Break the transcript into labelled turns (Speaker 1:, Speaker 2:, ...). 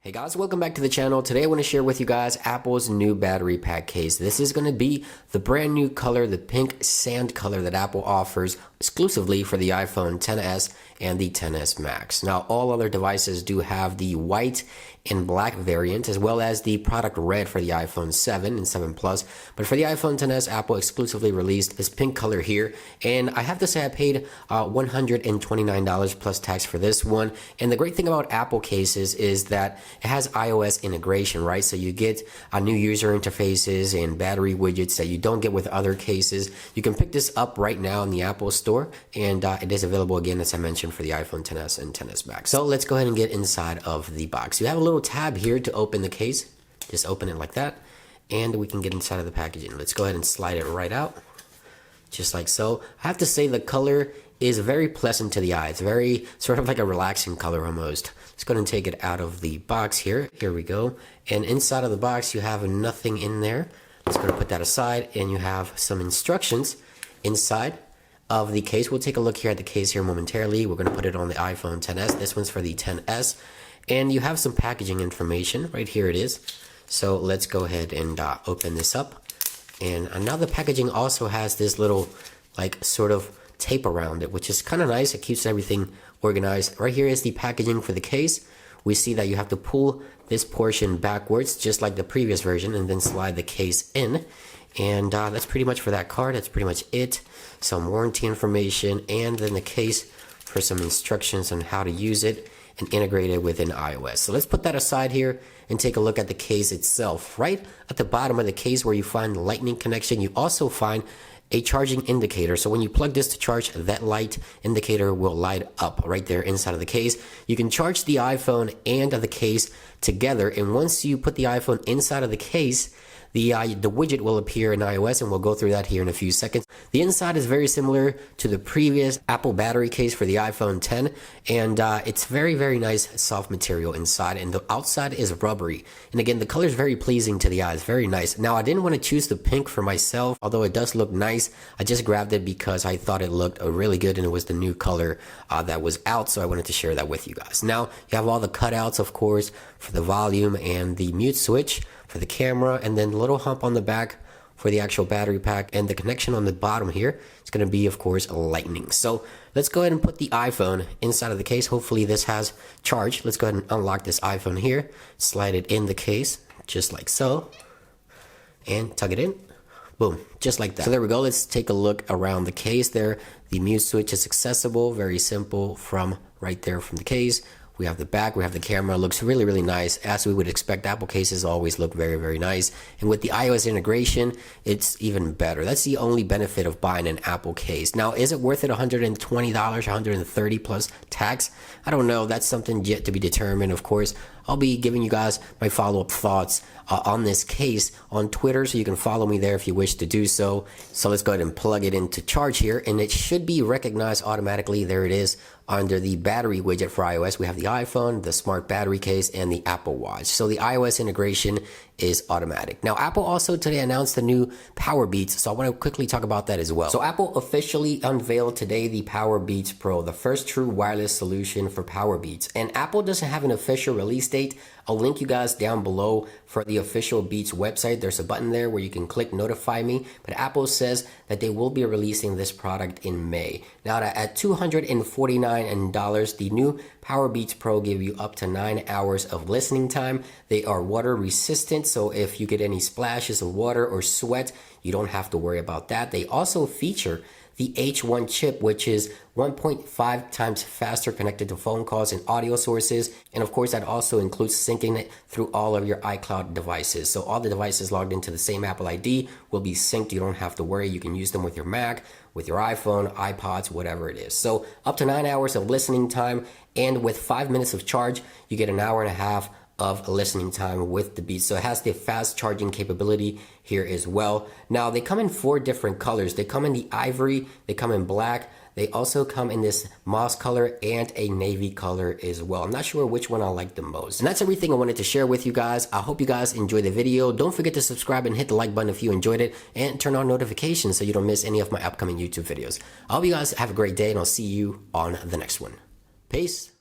Speaker 1: Hey guys, welcome back to the channel. Today I want to share with you guys Apple's new battery pack case. This is going to be the brand new color, the pink sand color that Apple offers exclusively for the iPhone XS and the XS Max. Now all other devices do have the white and black variant, as well as the product red for the iPhone 7 and 7 Plus. But for the iPhone XS, Apple exclusively released this pink color here. And I have to say I paid $129 plus tax for this one. And the great thing about Apple cases is that it has iOS integration, right? So you get new user interfaces and battery widgets that you don't get with other cases. You can pick this up right now in the Apple Store, and it is available again, as I mentioned, for the iPhone XS and XS Max. So let's go ahead and get inside of the box. You have a little tab here to open the case. Just open it like that, and we can get inside of the packaging. Let's go ahead and slide it right out, just like so. I have to say the color is very pleasant to the eye. It's very sort of like a relaxing color almost. Let's go ahead and take it out of the box here. Here we go. And inside of the box, you have nothing in there. Let's go ahead and put that aside, and you have some instructions inside of the case. We'll take a look here at the case here momentarily. We're going to put it on the iPhone XS. This one's for the XS. And you have some packaging information. Right here it is. So let's go ahead and open this up. And now the packaging also has this little like sort of tape around it, which is kind of nice. It keeps everything organized. Right here is the packaging for the case. We see that you have to pull this portion backwards, just like the previous version, and then slide the case in. And that's pretty much for that card. That's pretty much it. Some warranty information, and then the case for some instructions on how to use it and integrate it within iOS. So let's put that aside here and take a look at the case itself. Right at the bottom of the case where you find the lightning connection, you also find a charging indicator. So when you plug this to charge, that light indicator will light up right there inside of the case. You can charge the iPhone and the case together, and once you put the iPhone inside of the case, the widget will appear in iOS, and we'll go through that here in a few seconds. The inside is very similar to the previous Apple battery case for the iPhone X, and it's very, very nice soft material inside, and the outside is rubbery. And again, the color is very pleasing to the eyes, very nice. Now, I didn't want to choose the pink for myself, although it does look nice. I just grabbed it because I thought it looked really good, and it was the new color that was out, so I wanted to share that with you guys. Now, you have all the cutouts, of course, for the volume and the mute switch for the camera, and then the little hump on the back for the actual battery pack, and the connection on the bottom here is going to be, of course, lightning. So let's go ahead and put the iPhone inside of the case. Hopefully this has charge. Let's go ahead and unlock this iPhone here, slide it in the case just like so, and tuck it in. Boom, just like that. So there we go. Let's take a look around the case there. The mute switch is accessible, very simple from right there from the case. We have the back, we have the camera. It looks really, really nice. As we would expect, Apple cases always look very, very nice. And with the iOS integration, it's even better. That's the only benefit of buying an Apple case. Now, is it worth it $120, $130 plus tax? I don't know. That's something yet to be determined, of course. I'll be giving you guys my follow-up thoughts on this case on Twitter, so you can follow me there if you wish to do so. So let's go ahead and plug it into charge here, and it should be recognized automatically. There it is under the battery widget for iOS. We have the iPhone, the smart battery case, and the Apple Watch. So the iOS integration is automatic. Now, Apple also today announced the new Powerbeats, so I want to quickly talk about that as well. So Apple officially unveiled today the Powerbeats Pro, the first true wireless solution for Powerbeats. And Apple doesn't have an official release date. I'll link you guys down below for the official Beats website. There's a button there where you can click notify me, but Apple says that they will be releasing this product in May. Now, at $249, the new Powerbeats Pro give you up to 9 hours of listening time. They are water resistant, so if you get any splashes of water or sweat, you don't have to worry about that. They also feature the H1 chip, which is 1.5 times faster connected to phone calls and audio sources. And of course, that also includes syncing it through all of your iCloud devices. So all the devices logged into the same Apple ID will be synced. You don't have to worry. You can use them with your Mac, with your iPhone, iPods, whatever it is. So up to 9 hours of listening time, and with 5 minutes of charge, you get an hour and a half of listening time with the Beats. So it has the fast charging capability here as well. Now, they come in 4 different colors. They come in the ivory, they come in black, they also come in this moss color and a navy color as well. I'm not sure which one I like the most. And that's everything I wanted to share with you guys. I hope you guys enjoyed the video. Don't forget to subscribe and hit the like button if you enjoyed it, and turn on notifications so you don't miss any of my upcoming YouTube videos. I hope you guys have a great day, and I'll see you on the next one. Peace.